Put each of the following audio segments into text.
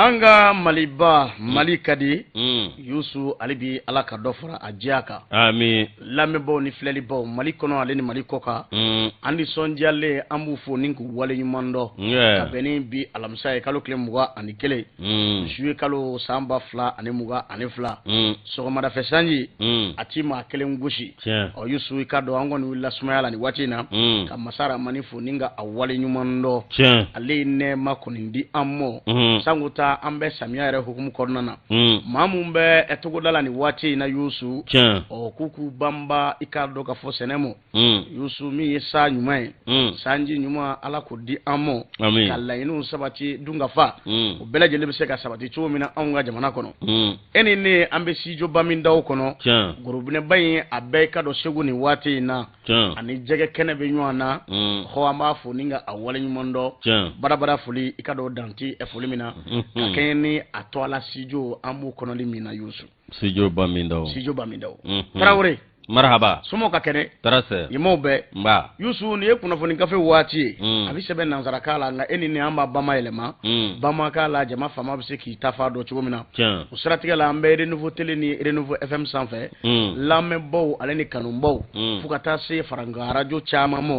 anga maliba malikadi yusu alibi ala ka dɔ fara a diya kan amin lamɛnbaw ni filɛlibaw mali kɔnɔ ale ni mali kɔ kan an ni sɔndiyalen an b'u fo ni k'u wale ɲuman dɔn ka bɛn ni bi alamisa ye kalo tile 21 juillet kalo san 2022 sɔgɔmadafɛ sanji a ti maa kelen gosi ɔ yusu i ka dɔn an kɔni wulila sumaya la ni waati in na ka masara mani fo ni ka a wale ɲuman dɔn ale ye nɛɛma kɔni di an mɔ sango ta an bɛ samiya yɛrɛ hukumu kɔnɔna na maa mun bɛ togoda la ni waati in na yusu ɔ k'u banba i ka dɔn ka fɔ sɛnɛ mɔ yusu min ye sa ɲuman ye sanji ɲuman ala k'o di an mɔ ka laɲiniw sabati dunkafa o bɛɛ lajɛlen bɛ se ka sabati cogo min na anw ka jamana kɔnɔ e ni ne an bɛ sijoba min da o kɔnɔ gorobinɛba in a bɛɛ i ka dɔn segu ni waati in na ani jɛgɛ kɛnɛ bɛ ɲɔgɔn na hɔ an b'a fo ni ka a wale ɲuman dɔn barabara foli i ka dɔn danti foli min na ka kɛɲɛ ni a tɔ la sijo an b'u kɔnɔli min na yusu sijoba min da tarawele marhaba somo ka kɛnɛ tarase imaw bɛɛ mba yusu ni ye kunnafoni gafe waati ye a bɛ sɛbɛn nansarakan la nka e ni an b'a bama yɛlɛma bamakan la jama faama bɛ se k'i ta fa dɔn cogo min na o siratigɛ la an bɛ renouveau télé ni renouveau fm sanfɛ lamɛnbaw ale ni kanubaw fo ka taa se faranga radio caman ma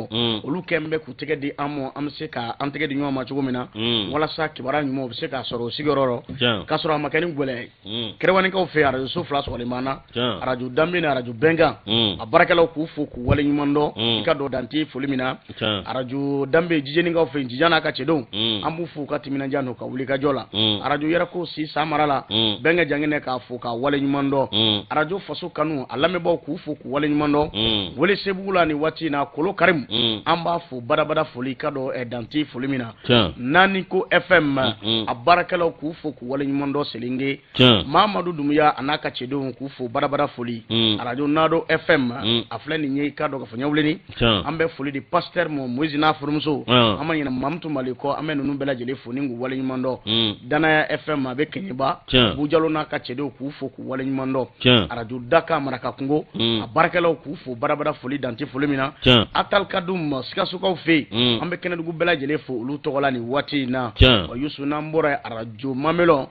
olu kɛn bɛ k'u tɛgɛ di an ma an bɛ se ka an tɛgɛ di ɲɔgɔn ma cogo min na walasa kibaruya ɲumanw bɛ se k'a sɔrɔ o sigiyɔrɔ la k'a sɔrɔ a ma kɛ ni gɛlɛya ye kɛrɛwanikaw fɛ radio so 2 sɔgɔliman na radio danbe ni radio bɛnkan a barakɛlaw k'u fo k'u wale ɲuman dɔn i ka dɔn dante foli min na arajo danbe jijenikaw fɛ jija n'a ka cɛdenw an b'u fo ka timinanja n'u ka wuli ka jɔ la arajo yɛrɛ ko si san mara la bɛnkɛ jangɛnɛ k'a fo k'a wale ɲuman dɔn arajo faso kanu a lamɛnbaw k'u fo k'u wale ɲuman dɔn wele sebugu la ni waati in na kolo karimu an b'a fo badabada foli i ka dɔn dante foli min na naani ko fm a baarakɛlaw k'u fo k'u wale ɲuman dɔn selenge mamadu dumuya a n'a ka cɛdenw k'u fo badabada foli arajo nado fm a filɛ nin ye i ka dɔn ka fɔ ɲɛwuleni an bɛ foli di pasteur mo Moïse n'a furumuso an ma ɲinɛ Mamutu Mali kɔ an bɛ ninnu bɛɛ lajɛlen fo ni k'u wale ɲuman dɔn danaya fm a bɛ Keɲeba Bujalo n'a ka cɛdenw k'u fo k'u wale ɲuman dɔn arajo Daka Maraka Kungo a baarakɛlaw k'u fo badabada foli dante foli min na Atal Kadum Sikasokaw fɛ yen an bɛ kɛnɛdugu bɛɛ lajɛlen fo olu tɔgɔ la nin waati in na wa Yusu n'an bɔra arajo Mamelon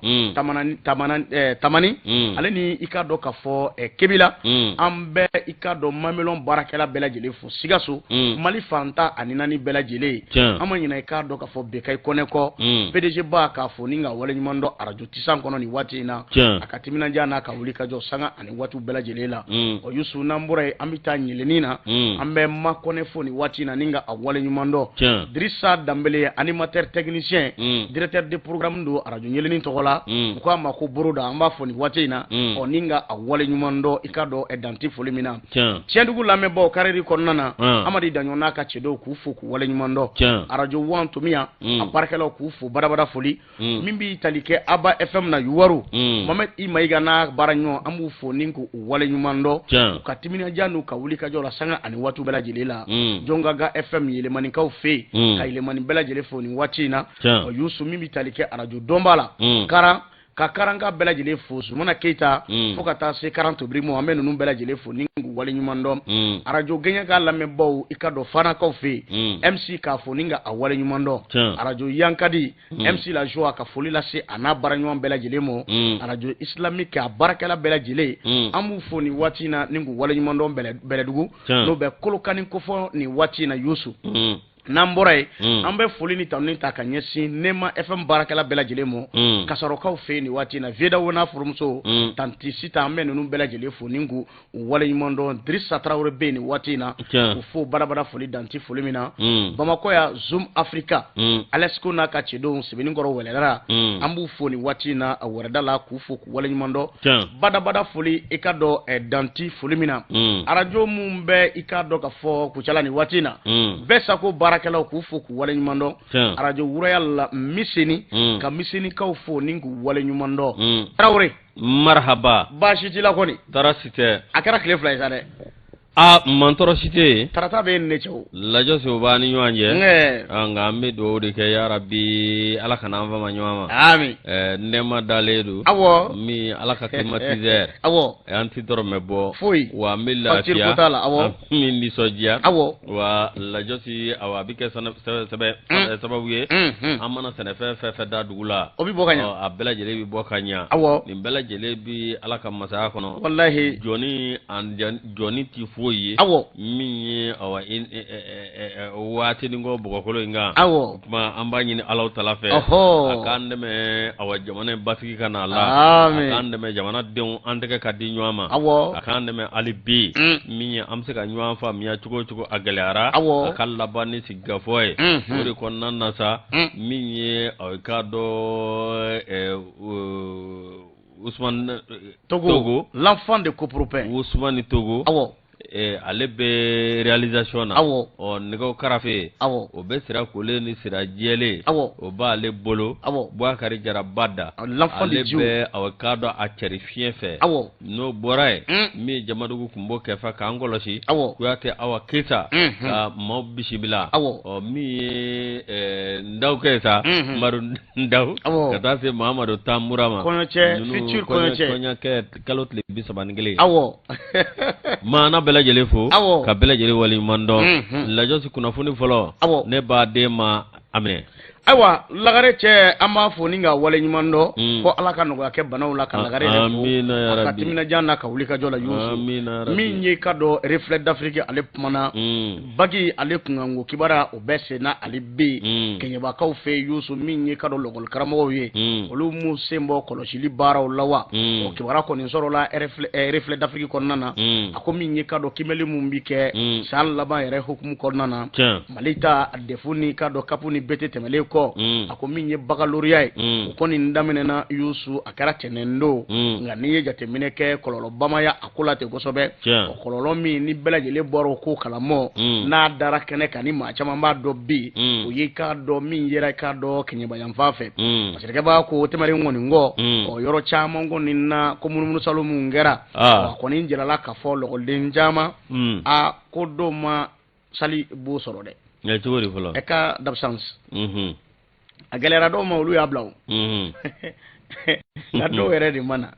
Tamani ale ni i ka dɔn ka fɔ Kebila an bɛ i ka dɔn Mamelon baarakɛla bɛɛ lajɛlen fo Sikaso Mali fanta ani naani bɛɛ lajɛlen an ma ɲinɛ i ka dɔn ka fɔ Bekayi Kɔnɛ kɔ PDG ba k'a fo ni ka wale ɲuman dɔn arajo Tisan kɔnɔ nin waati in na a ka timinanja n'a ka wuli ka jɔ sanga ani waatiw bɛɛ lajɛlen la o Yusu n'an bɔra yen an bɛ taa ɲɛlɛnin na an bɛ Makɔnɛ fo nin waati in na ni ka a wale ɲuman dɔn Dirisa Danbele animateur technicien directeur de programme don arajo ɲɛlɛnin tɔgɔ la u k'a ma ko Boroda an b'a fɔ nin waati in na ɔ ni ka a wale ɲuman dɔn i ka dɔn dante foli min na Tiɲɛdugu lamɛnbaw kariri kɔnɔna na Amadi Daɲɔn n'a ka cɛdenw k'u fo k'u wale ɲuman dɔn arajo wan tomiya a baarakɛlaw k'u fo badabada foli min b'i tali kɛ Aba FM na Yuwaru Mohamed I Mayiga n'a baara ɲɔgɔn an b'u fo ni k'u wale ɲuman dɔn u ka timinanja n'u ka wuli ka jɔ la sanga ani waatiw bɛɛ lajɛlen la Jɔngaga FM yɛlɛmanikaw fɛ yen ka yɛlɛmani bɛɛ lajɛlen fo nin waati in na Yusu min b'i tali kɛ arajo dɔnba la Karan ka karanka bɛɛ lajɛlen fo Sumana Keita fo ka taa se Karan Tobrimo an bɛ ninnu bɛɛ lajɛlen fo ni k'u wale ɲuman dɔn arajo Gɛɲɛka lamɛnbaw i ka dɔn Fanakaw fɛ yen MC k'a fo ni ka a wale ɲuman dɔn arajo Yankadi MC la joie ka foli lase a n'a baara ɲɔgɔn bɛɛ lajɛlen ma arajo Islamique a baarakɛla bɛɛ lajɛlen an b'u fo nin waati in na ni k'u wale ɲuman dɔn Bɛlɛdugu n'o bɛ Kolokani kofɔ nin waati in na Yusu n'an bɔra yen an bɛ foli ni tanuni ta ka ɲɛsin Nema FM baarakɛla bɛɛ lajɛlen ma Kasarɔkaw fɛ yen nin waati in na Vedawo n'a furumuso Tanti Sita an bɛ ninnu bɛɛ lajɛlen fo ni k'u wale ɲuman dɔn Dirisa Tarawele bɛ yen nin waati in na u fo badabada foli danti foli min na Bamakɔ ya Zoom Africa Alesco n'a ka cɛdenw Sebenikɔrɔ Wɛlɛdara an b'u fo nin waati in na a wɛrɛda la k'u fo k'u wale ɲuman dɔn badabada foli i ka dɔn danti foli min na arajo mun bɛ i ka dɔn ka fɔ Kucala nin waati in na bɛɛ sago baarakɛlaw k'u fo k'u wale ɲuman dɔn arajo Royal la Miseni ka Misenikaw fo ni k'u wale ɲuman dɔn Tarawele marhaba baasi t'i la kɔni tarasi tɛ a kɛra tile 2 ye sa dɛ a mantoro cité tarata be ne cew lajo so bani nyanje nga ambe do de ke ya rabbi ala kana va ma nyama amin nema daledu awo mi ala ka climatiser awo anti doro mebo foi wa milla tir kotala awo mi ni sojia awo wa lajo si awa bike sana sababu ye amana sana fe da dugula obi bokanya abela jele bi bokanya awo ni bela jele bi ala ka masa kono wallahi joni ti foyi awo mi awa wati ngo bokolo nga awo kuma ambanyi ni Allah taala fe akande me awa jamane batiki kana la akande me jamana den andeke kadi nyama awo akande me alibi mi amse ka nyama fa mi chugo agalara akalla bani sigafoy ori konnan nasa mi awkado Ousmane Togo l'enfant de Copropin Ousmane Togo awo ale be réalisation na awo nego karafe awo o be sira kole ni sira jele awo o ba ale bolo awo Boakari Jarabada l'enfant de Dieu ale be awkado a cherifien fe awo no boray mi jamadugu kumbo kefa ka angolosi awo kuyate awa kesa ka mo bisibila awo o mi ndaw kesa maru ndaw kata se Mamadou Tamurama konoche futur konoche konya ke kalot le bisabangle awo mana bela jele fo ka bela jele wali mando la josi kuna funi folo ne ba de ma amene aywa lagare cɛ an b'a fɔ ni ka wale ɲuman dɔ ko ala ka nɔgɔya kɛ banaw la ka lagare de fo ka timina jan na ka wuli ka jɔ la Yusu min ye ka dɔ reflet d'Afrique ale kumana bagi ale kunkanko kibara o bɛɛ senna ale bɛ kɛɲɛbakaw fɛ Yusu min ye ka dɔ lɔgɔli karamɔgɔw ye olu m'u sen bɔ kɔlɔsili baaraw la wa o kibara kɔni sɔrɔla reflet d'Afrique kɔnɔna na a ko min ye ka dɔ kimɛli mun bi kɛ san laban yɛrɛ hukumu kɔnɔna na Mali ta defu ni ka dɔ kapu ni bete tɛmɛlen kɔ a ko min ye baccalauréat ye o kɔni daminɛna Yusu a kɛra tɛnɛndo nka n'i ye jateminɛ kɛ kɔlɔlɔbamaya a ko la ten kosɛbɛ o kɔlɔlɔ min ni bɛɛ lajɛlen bɔra o ko kalamɔ n'a dara kɛnɛ kan ni maa caman b'a dɔn bi o ye k'a dɔn min yera k'a dɔn kɛɲɛbayanfan fɛ parce que b'a ko tɛmɛren kɔni kɔ ɔ yɔrɔ caman kɔni na ko munumunu salo mun kɛra a kɔni jirala k'a fɔ lɔgɔliden caman a ko dɔw ma sali b'o sɔrɔ dɛ cogo di fɔlɔ ɛ ka d'absence a gɛlɛyara dɔw ma olu y'a bila o nka dɔw yɛrɛ de mana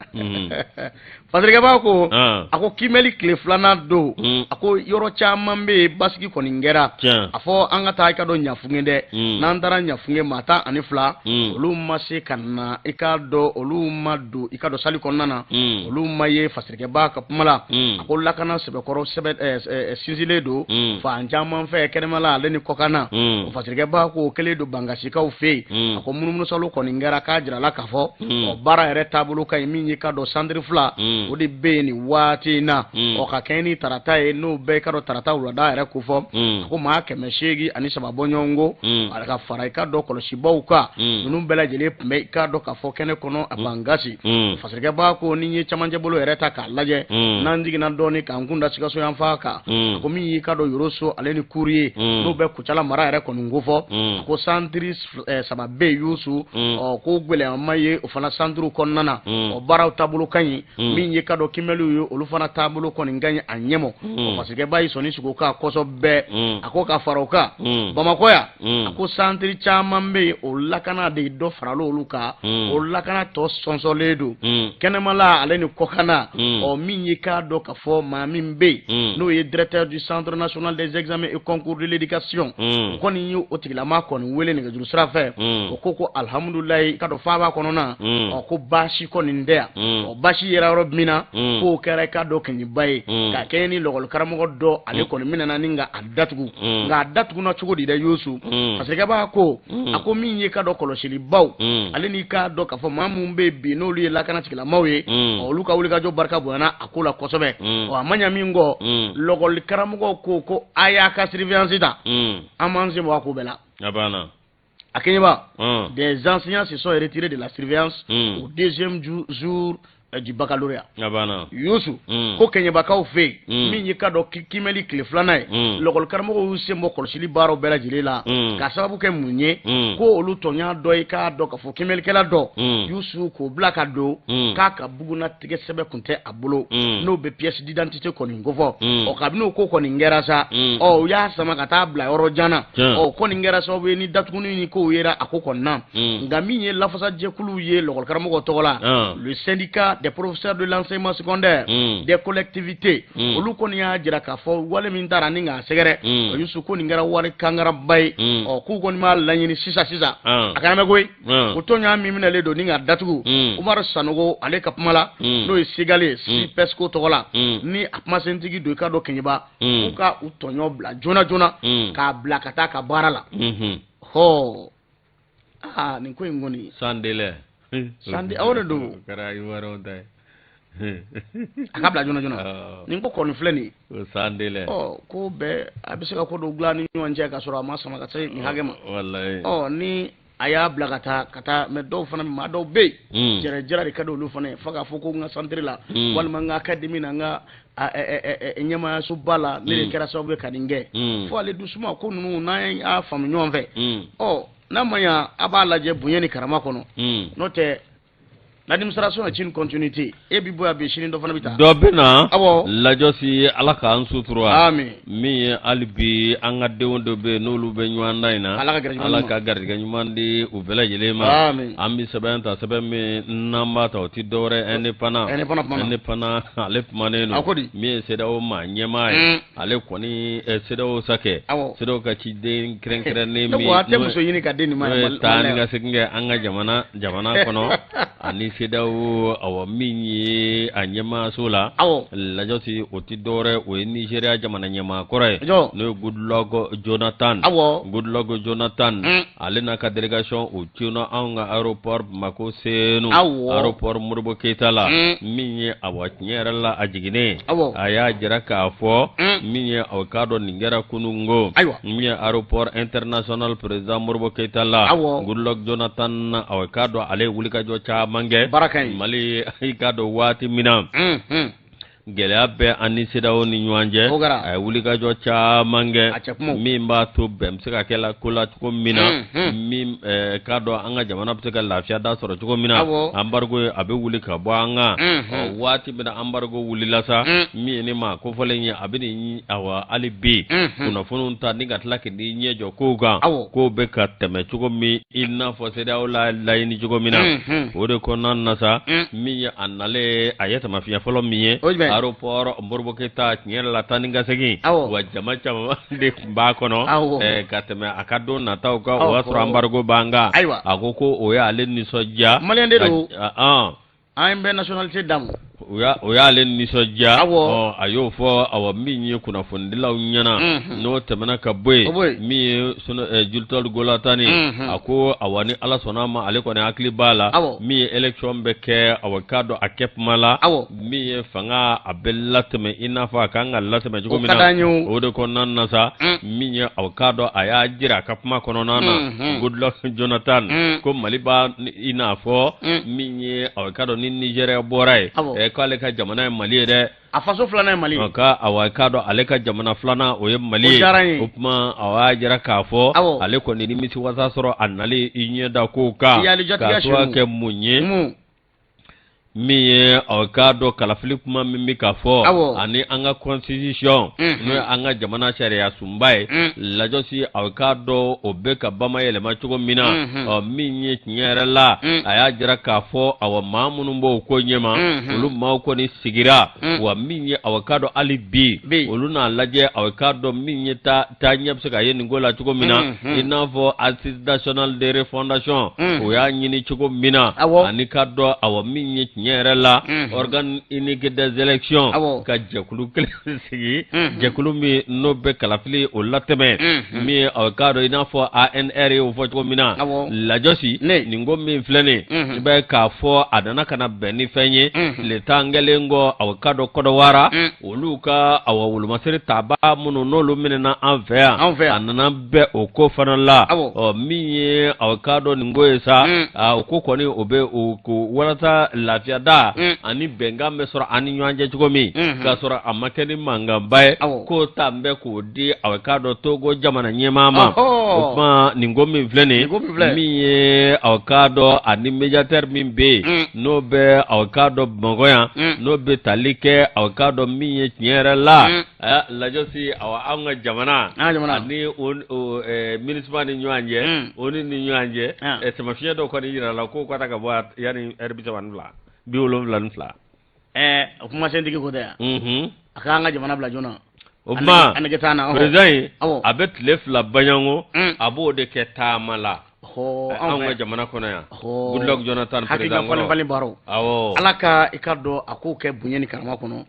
Fatirikɛba ko a ko kimɛli tile filanan don a ko yɔrɔ caman bɛ yen basigi kɔni kɛra a fɔ an ka taa i ka dɔn Ɲafunge dɛ n'an taara Ɲafunge maa 12 olu ma se ka na i ka dɔn olu ma don i ka dɔn sali kɔnɔna na olu ma ye Fatirikɛba ka kuma la a ko lakana sɛbɛkɔrɔ sinsinlen don fan caman fɛ kɛnɛmala ale ni kɔkanna o Fatirikɛba ko o kɛlen don bangasikaw fɛ yen a ko munumunu salo kɔni kɛra k'a jirala k'a fɔ o baara yɛrɛ taabolo ka ɲi min ye ka dɔn santiri 2 o de bɛ yen nin waati in na o ka kɛ ni tarata ye n'o bɛɛ ka dɔn tarata wulada yɛrɛ ko fɔ a ko maa 803 bɔɲɔgɔnko a ka fara i ka dɔn kɔlɔsibaw kan ninnu bɛɛ lajɛlen tun bɛ i ka dɔn k'a fɔ kɛnɛ kɔnɔ a bangasi Fatirikɛba ko ni ye camancɛ bolo yɛrɛ ta k'a lajɛ n'an jiginna dɔɔni k'an kun da Sikaso yan fan kan a ko min y'i ka dɔn Yoroso ale ni Kuri ye n'o bɛ Kucala mara yɛrɛ kɔni ko fɔ a ko santiri 3 bɛ yen Yusu ko gɛlɛyama ye o fana santuru kɔnɔna na o baaraw taabolo ka ɲi min ye ka dɔn kimɛliw ye olu fana taabolo kɔni ka ɲi a ɲɛmɔ o Fatirikɛba y'i sɔnni sigi o kan kosɛbɛ a ko ka fara o kan Bamakɔ yan a ko santiri caman bɛ yen o lakana de dɔ farala olu kan o lakana tɔ sɔnsɔnlen don kɛnɛmala ale ni kɔkanna ɔ min ye k'a dɔn k'a fɔ maa min bɛ yen n'o ye directeur du centre national des examens et concours de l'éducation o kɔni ye o tigilama kɔni wele nɛgɛjuru sira fɛ o ko alhamdulilayi ka dɔn faaba kɔnɔna ɔ ko baasi kɔni tɛ yan ɔ baasi yera yɔrɔ min na k'o kɛra k'a dɔn kɛɲɛba ye k'a kɛ ni lɔgɔli karamɔgɔ dɔ ale kɔni minɛna ni ka a datugu nka a datuguna cogo di dɛ Yusu Fatirikɛba ko a ko min ye ka dɔn kɔlɔsilibaw ale ni k'a dɔn k'a fɔ maa mun bɛ bi n'olu ye lakana tigilamaw ye olu ka wulikajɔ barika bonyana a ko la kosɛbɛ ɔ a ma ɲɛ min kɔ lɔgɔli karamɔgɔw ko a y'a ka surveillance ta an m'an sen bɔ a ko bɛɛ la Akenyeba, des enseignants se sont retirés de la surveillance au deuxième jour du baccalauréat abana Youssou ko kenyebakaw fe min yi ka do kimeli kile flana ye lokol karamo yu sembo kolsili baro bela jilela ka sababu ke munye ko olu tonya do yi ka do ka fo kimeli kala do Youssou ko blaka do ka buguna tige sebe kunte abulo no be pièce d'identité koni ngofo o kabino ko koni ngera sa o ya sama kata bla yoro jana o koni ngera so be ni datukuni ni ko yera akoko na ngami ye lafasa jekulu ye lokol karamo togola le syndicat des professeurs de l'enseignement secondaire des collectivités olu koni ya jira ka fo wale min tara ni nga segere Youssou koni ngara wari kangara bay o ku koni ma lanyini sisa akana goy o tonya mi mina le do ni nga datugu Umar Sanogo ale kapmala no isigale si pesco togola ni apma sentigi do ka do kenyeba u ka u tonyo bla jona ka bla kata ka barala ho ni ko ngoni sande awore do kara iwaro dai akabla jona ni ko kon fleni sandele ko be abiseka ko do glani nyonje ka soro ma sama ka sai ni hagema wallahi ni aya bla kata me do fana ma do be jere de kado lu fana faga foko nga centre la wal ma nga academy na nga nyama subala ne kera so be kadinge fo ale dusuma ko nunu na ya fam nyonve na manya abala je bunyeni karama kono note l'administration est une continuité et bibo ya beshini do fana bita do bena la josi alaka an sutura amin mi albi anga de wondo be nolu be nywanda ina alaka gardiga nymandi u bela jelema ambi sabanta sabemi namba ta ti dore ene pana ale maneno mi seda o ma nyema ale koni seda o sake seda o ka ci de krenkren ne mi no ate muso yini ka deni ma ta ni ga singe anga jamana kono ani sedawo awa minyi anyema sola la josi oti dore o Nigeria jamana nyema kore no Goodluck Jonathan alena ka delegation o tuna anga aéroport mako senu aéroport Modibo Keita la minyi awa nyera la ajigine aya jira ka fo minyi aw kado ningera kunungo minyi aéroport international président Modibo Keita la Goodluck Jonathan aw kado ale wulika jo cha mange Mali ikado wati mina gele be ani sedawo ni nyanje ay wuli ga jo cha mange mimba to bem sika kala kula ko mina mim kado anga jamana pteka lafiya da soro ko mina ambargo abe wuli ka banga wati mina ambargo wuli lasa mi ni ma ko folenye abini awa alibi kuna funun ta ni gatla ke ni nyejo ko ga ko be ka teme ko mi inna fo sedawo la ni ko mina wode ko nan nasa mi annale ayata mafiya folo mi aéroport Modibo Keita nyela la taninga segi wa jama chama de ba kono kateme akado na taw ka wasro ambargo banga agoko oya ale ni soja malende do be nationalité dam oya ale ni soja ayo fo awa minyi kuna fundila unyana no temana ka boy mi sono jultol golatani ako awani ala sonama ale ko ne akli bala mi election beke awakado akep mala mi fanga abelatme inafa kanga latme jugo mina ode ko nanna sa mi awakado aya jira kapma kono nana Goodluck Jonathan ko maliba inafo mi awakado ni Nigeria borai kale ka jamana Mali de afaso flana Mali ka awakado ale ka jamana flana o ye Mali upma awajira kafo ale ko ni misi wasa soro annali inye da ko ka so ke munye mi awakado kala filipuma mimi kafo ani anga constitution no anga jamana sharia sumbai la josi awakado obeka bama yele machugo mina minye nyere la aya jira kafo awa mamunu mbo ko nyema ulu ma ko ni sigira wa minye awakado alibi ulu na laje awakado minye ta nyepse ka yeni ngola chugo mina inavo Assise National de Refondation o ya nyini chugo mina ani kado awa minye nyere la organe unique des élections ka jekulu sigi jekulu mi no be kalafili o lateme mi awkado ina fo ANR o fo ko mina la josi ningo mi flene be ka fo adana kana beni fenye le tangelengo awkado kodowara oluka awulu masiri taba munu no lu minena envers anana be o ko fanala o mi awkado ningo esa o ko koni obe o ko walata lafia lafiyada ani bɛnkan bɛ sɔrɔ ani ɲɔgɔn cɛ cogo min k'a sɔrɔ a ma kɛ ni mankanba ye k'o ta n bɛ k'o di aw k'a dɔn Togo jamana ɲɛmaa ma o tuma nin ko min filɛ nin min ye aw k'a dɔn ani médiateur min bɛ yen n'o bɛ aw k'a dɔn Bamakɔ yan n'o bɛ tali kɛ aw k'a dɔn min ye tiɲɛ yɛrɛ la lajɛ si anw ka jamana ani MINUSMA ni ɲɔgɔn cɛ o ni ɲɔgɔn cɛ tɛmɛfiɲɛ dɔ kɔni yira la ko ka taa ka bɔ yanni heure 72 o kuma sentigi ko tɛ yan a k'an ka jamana bila joona o tuma président ye a bɛ tile 2 baɲango a b'o de kɛ taama la anw ka jamana kɔnɔ yan Goodluck Jonathan président falen baro ala ka i ka dɔn a k'o kɛ bonya ni karama kɔnɔ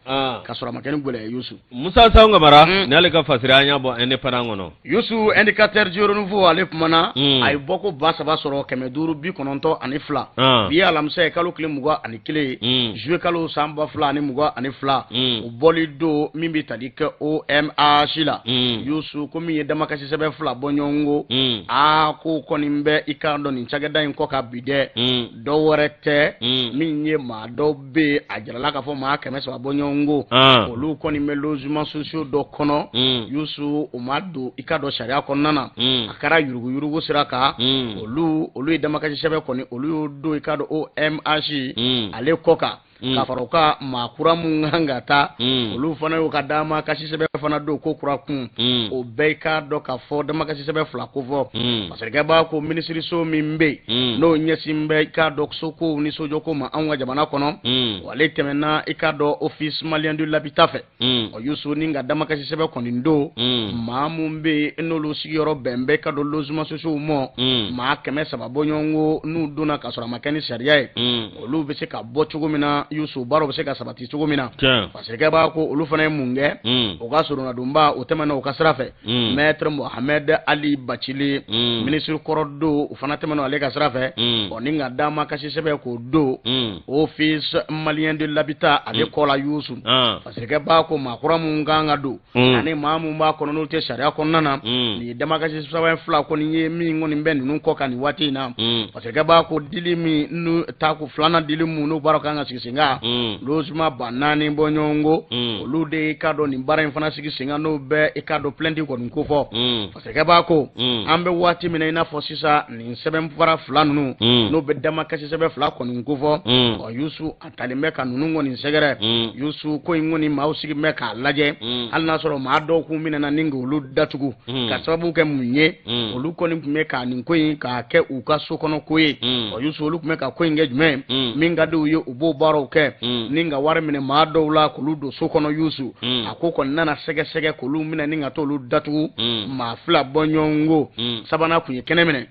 ka sɔrɔ a ma kɛ ni gɛlɛya Youssou Musa Sangamara ni ale ka fasiri an y'a bɔ indépendant kɔnɔ Youssou indicateur du renouveau ale kumana a ye bɔ ko 300 sɔrɔ 592 bi ye alamisa ye kalo tile 21 juillet kalo san 2022 o bɔli don min bɛ tali kɛ OMH la Youssou ko min ye damakasi sɛbɛn 2 bɔ ɲɔgɔn ko ko kɔni bɛ i ka dɔn nin cakɛda in kɔ ka bi dɛ dɔ wɛrɛ tɛ min ye maa dɔw bɛ a jirala k'a fɔ maa 300 bɔ ɲɔgɔn ko olu kɔni bɛ logement sociaux dɔ kɔnɔ Youssou o ma don i ka dɔn sariya kɔnɔna na a kɛra yuruguyurugu sira kan olu ye damakasi sɛbɛn kɔni olu y'o don i ka dɔn OMH ale kɔ kan k'a fara u ka maa kura mun kan ka taa olu fana y'u ka dama kasi sɛbɛn fana don ko kura kun o bɛɛ i k'a dɔn k'a fɔ damakasi sɛbɛn 2 ko fɔ parce que b'a ko minisiriso min bɛ yen n'o ɲɛsin bɛ i k'a dɔn sokow ni sojɔko ma anw ka jamana kɔnɔ ale tɛmɛna i k'a dɔn office malien de l'habitat fɛ Youssou ni ka damakasi sɛbɛn kɔni don maa mun bɛ yen n'olu sigiyɔrɔ bɛn bɛ i ka dɔn logement sociaux ma maa 300 bɔ ɲɔgɔn ko n'u donna k'a sɔrɔ a ma kɛ ni sariya ye olu bɛ se ka bɔ cogo min na Youssou baaraw bɛ se ka sabati cogo min na parce que b'a ko olu fana ye mun kɛ o ka surunadonba o tɛmɛna o ka sira fɛ maître Mohamed Ali Bachili ministre kɔrɔ don o fana tɛmɛna ale ka sira fɛ ni ka dama kasi sɛbɛn k'o don office malien de l'habitat ale kɔ la Youssou parce que b'a ko maa kura mun kan ka don ani maa mun b'a kɔnɔ n'o tɛ sariya kɔnɔna na nin ye damakasi sɛbɛn 2 kɔni ye min kɔni bɛ ninnu kɔ kan nin waati in na parce que b'a ko dili min n'u ta ko 2nan dili mun n'u baaraw kan ka sigi sen kan logement ba 4 bɔ ɲɔgɔn ko olu de i ka dɔn nin baara in fana sigi sen kan n'o bɛ i ka dɔn plainte kɔni ko fɔ parce que b'a ko an bɛ waati min na i n'a fɔ sisan nin sɛbɛn fara 2 ninnu n'o bɛ damakasi sɛbɛn 2 kɔni ko fɔ Youssou a talen bɛ ka ninnu kɔni sɛgɛrɛ Youssou ko in kɔni maaw sigi bɛ k'a lajɛ hali n'a sɔrɔ maa dɔw kun minɛna ni k'olu datugu ka sababu kɛ mun ye olu kɔni tun bɛ ka nin ko in k'a kɛ u ka so kɔnɔ ko ye Youssou olu tun bɛ ka ko in kɛ jumɛn min ka di u ye u b'o baaraw kɛ ni ka wari minɛ maa dɔw la k'olu don so kɔnɔ Youssou a ko kɔni nana sɛgɛsɛgɛ k'olu minɛ ni ka t'olu datugu maa 2 bɔ ɲɔgɔn ko sabanan kun ye kɛnɛ minɛ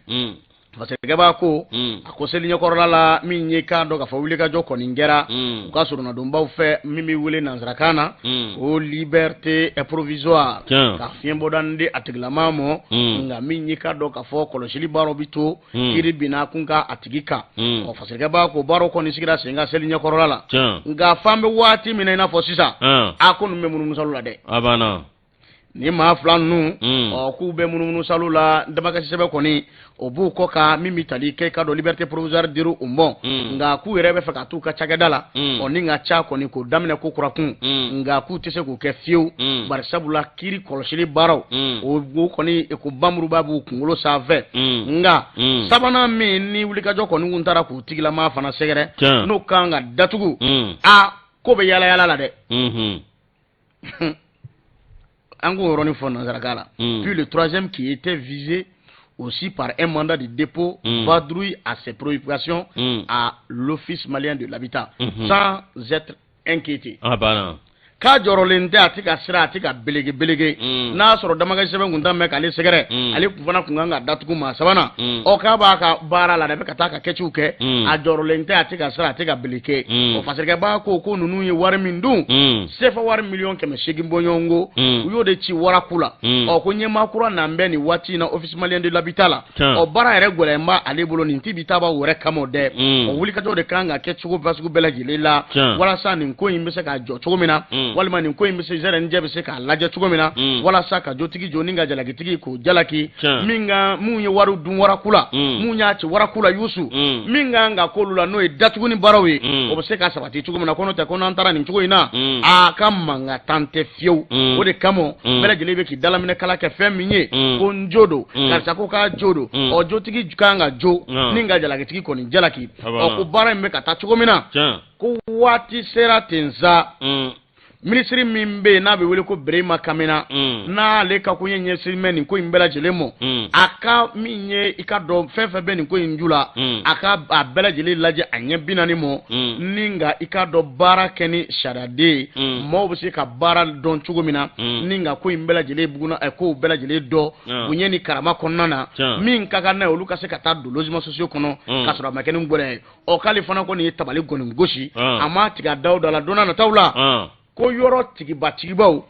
parce que b'a ko a ko seli ɲɛkɔrɔla la min ye k'a dɔn k'a fɔ wulikajɔ kɔni kɛra u ka surunadonbaw fɛ min bɛ wele nanzarakan na o liberté provisoire ka fiɲɛbɔda di a tigilama ma nka min ye k'a dɔn k'a fɔ kɔlɔsili baaraw bɛ to kiri binna kun ka a tigi kan parce que b'a ko baaraw kɔni sigira sen ka seli ɲɛkɔrɔla la nka f'an bɛ waati min na i n'a fɔ sisan a ko ninnu bɛ munumunu salo la dɛ ni maa 2 ninnu k'u bɛ munumunu salo la damakasi sɛbɛn kɔni o b'u kɔ ka min bɛ tali kɛ ka dɔn liberté provisoire diru u ma nka k'u yɛrɛ bɛ fɛ ka t'u ka cakɛda la ni ka ca kɔni k'o daminɛ ko kura kun nka k'u tɛ se k'o kɛ fiyewu bari sabula kiri kɔlɔsili baaraw o kɔni ko bamuruba b'u kunkolo sanfɛ nka sabanan min ni wulikajɔ kɔni kun taara k'u tigilama fana sɛgɛrɛ n'o kan ka datugu ko bɛ yala yala la dɛ an k'o yɔrɔnin fɔ nanzarakan la puis le 3e qui était visé aussi par un mandat de dépôt vadrouille à ses préoccupations à l'office malien de l'habitat sans être inquiété k'a jɔrɔlen tɛ a tɛ ka sira a tɛ ka belege n'a sɔrɔ damakasi sɛbɛn kun ta mɛn k'ale sɛgɛrɛ ale fana kun kan ka datugu maa 3nan k'a b'a ka baara la dɛ bɛ ka taa ka kɛciw kɛ a jɔrɔlen tɛ a tɛ ka sira a tɛ ka belege o fasirikɛ b'a ko ninnu ye wari min dun sefa wari 1,800,000 bɔ ɲɔgɔn ko u y'o de ci waraku la ko ɲɛmaa kura nan bɛ nin waati in na office malien de l'habitat la baara yɛrɛ gɛlɛn b'a ale bolo nin ti bi taaba wɛrɛ kama o dɛ wulikajɔ de kan ka kɛ cogo fasugu bɛɛ lajɛlen la walasa nin ko in bɛ se ka jɔ cogo min na walima nin ko in bɛ se zɛrɛ ni jɛ bɛ se k'a lajɛ cogo min na walasa ka jotigi jɔ ni ka jalakitigi k'o jalaki mun ye wari dun waraku la mun y'a ci waraku la yusu min kan ka k'olu la n'o ye datuguni baaraw ye o bɛ se ka sabati cogo min na ko n'o tɛ ko n'an taara nin cogo in na a ka mankan tan tɛ fiyewu o de kama bɛɛ lajɛlen bɛ k'i dalaminɛ kala kɛ fɛn min ye ko n jo don karisa ko k'a jo don ɔ jotigi kan ka jo ni ka jalakitigi kɔni jalaki ɔ ko baara in bɛ ka taa cogo min na ko waati sera ten sa minisiri min bɛ yen n'a bɛ wele ko Birahima Kamina n'ale ka ko ɲɛ ɲɛsin bɛ nin ko in bɛɛ lajɛlen ma a ka min ye i ka dɔn fɛn fɛn bɛ nin ko in ju la a ka a bɛɛ lajɛlen lajɛ a ɲɛ 40 ma ni nka i ka dɔn baara kɛ ni sariyaden maaw bɛ se ka baara dɔn cogo min na ni nka ko in bɛɛ lajɛlen buguna kow bɛɛ lajɛlen dɔn bonya ni karama kɔnɔna na min ka kan n'a ye olu ka se ka taa don logement sociaux kɔnɔ ka sɔrɔ a ma kɛ ni gɔlɛ ye ɔ k'ale fana kɔni ye tabali gɔni gosi a ma tigɛ a daw da la don n'a nataw la ko yɔrɔ tigibaw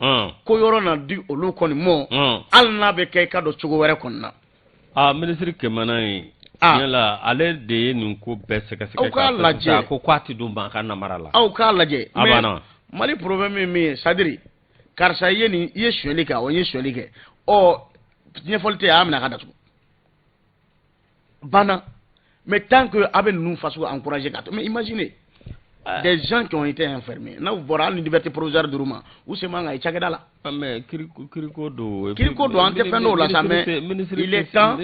ko yɔrɔ na di olu kɔni mɔ hali n'a bɛ kɛ i ka dɔn cogo wɛrɛ kɔni na minisiri Kɛmana ye yala ale de ye nin ko bɛɛ sɛgɛsɛgɛ aw k'a lajɛ ko k'a tɛ don ban ka namara la aw k'a lajɛ mais Mali problème ye min ye sadiri karisa i ye sonyali kɛ awɔ n ye sonyali kɛ ɔ ɲɛfɔli tɛ a minɛ a ka datugu banna mais tant que a bɛ ninnu faso encourager ka to mais imaginez des gens qui ont été enfermés n'a bɔra hali ni liberté provisoire d'u ma u se man ka i cakɛda la mais kiriko don an tɛ fɛn dɔw la sa mais il est temps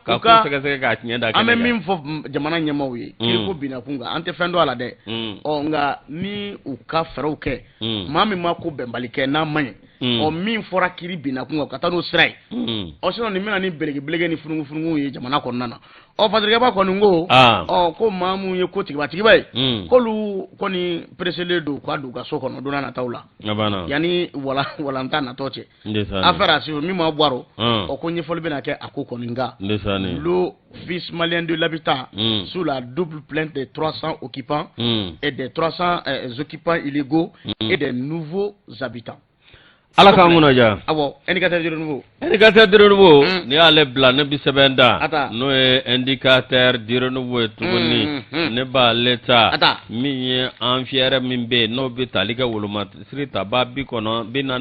ka ko sɛgɛsɛgɛ k'a tiɲɛ da an bɛ min fɔ jamana ɲɛmaaw ye kiriko binna kun kan an tɛ fɛn dɔn a la dɛ ɔ nka ni u ka fɛɛrɛw kɛ maa min ma ko bɛnbali kɛ n'a man ɲi ɔ min fɔra kiri binna kun kan ka taa n'o sira ye ɔ sinon nin bɛna ni belege ni funugu ye jamana kɔnɔna na ɔ fatirikɛba kɔni ko ɔ ko maa mun ye ko tigiba ye k'olu kɔni preselen don k'a don u ka so kɔnɔ don n'a nataw la yanni walanta natɔ cɛ affaire à suivre min ma bɔrɔ ɔ ko ɲɛfɔli bɛna kɛ a ko kɔni kan le fils malien de l'habitat sous la double plainte des 300 occupants et des 300 occupants illégaux et des nouveaux habitants. Ala k'an kunna ja. Awɔ, indicateur de renouveau. Indicateur de renouveau ni y'ale bila ne bi sɛbɛn da n'o ye indicateur de renouveau ye tuguni ne b'ale ta min ye an fiyɛrɛ min bɛ yen n'o bɛ tali kɛ wolomasiri taba 49 na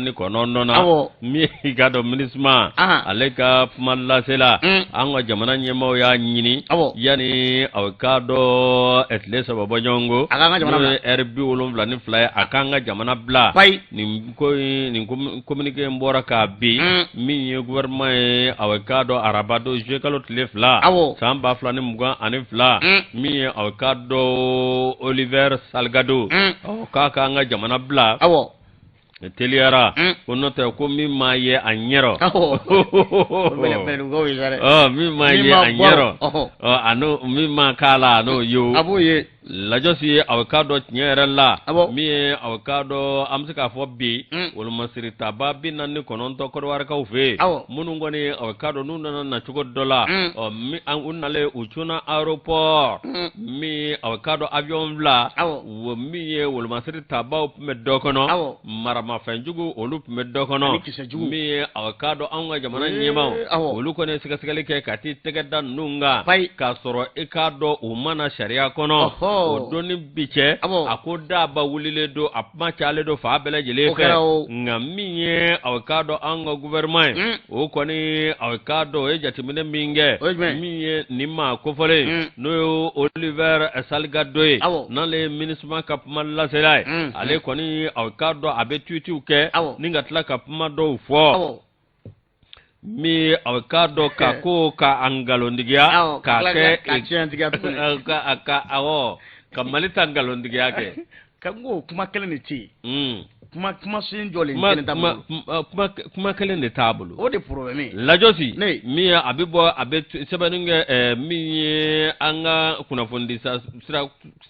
min i ka dɔn MINUSMA ale ka kuma lasela an ka jamana ɲɛmaaw y'a ɲini yanni aw k'a dɔn tile 3 bɔ ɲɔgɔn ko n'o ye heure 72 ye a k'an ka jamana bila nin communiqué in bɔra k'a bin min ye gouvernement ye aw k'a dɔn araba don juillet kalo tile 2 san 2022 min ye aw k'a dɔn Oliver Salgado k'a k'an ka jamana bila teliyara ko n'o tɛ ko min m'a ye a ɲɛrɔ min m'a ye a ɲɛrɔ min m'a k'a la a n'o ye lajɔsi ye aw k'a dɔn tiɲɛ yɛrɛ la min ye aw k'a dɔn an bɛ se k'a fɔ bi wolomasiri taba 49 kɔrɔwarikaw fɛ yen minnu kɔni aw k'a dɔn n'u nana na cogo dɔ la u nalen u cunna aéroport min aw k'a dɔn avion bila min ye wolomasiri tabaw tun bɛ dɔ kɔnɔ maramafɛnjugu olu tun bɛ dɔ kɔnɔ min ye aw k'a dɔn anw ka jamana ɲɛmaaw olu kɔni sɛgɛsɛgɛli kɛ ka t'i tɛgɛ da ninnu kan k'a sɔrɔ i k'a dɔn u mana sariya kɔnɔ o doni bi cɛ a ko daba wulilen don a kuma cayalen don fa bɛɛ lajɛlen fɛ nka min ye aw k'a dɔn an ka gouvernement ye o kɔni aw k'a dɔn o ye jateminɛ min kɛ min ye nin maa kofɔlen n'o ye Oliver Salgado ye n'ale ye MINUSMA ka kuma lasela ye ale kɔni aw k'a dɔn a bɛ tweetiw kɛ ni ka tila ka kuma dɔw fɔ mi aw k'a dɔn ka ko ka ngalontigiya k'a kɛ ka Mali ta ngalontigiya kɛ ka n ko kuma kelen de tɛ yen kuma sen jɔlen kelen t'a bolo kuma kelen de t'a bolo o de problème ye lajɔsi min ye a bɛ bɔ a bɛ sɛbɛnni kɛ min ye an ka kunnafoni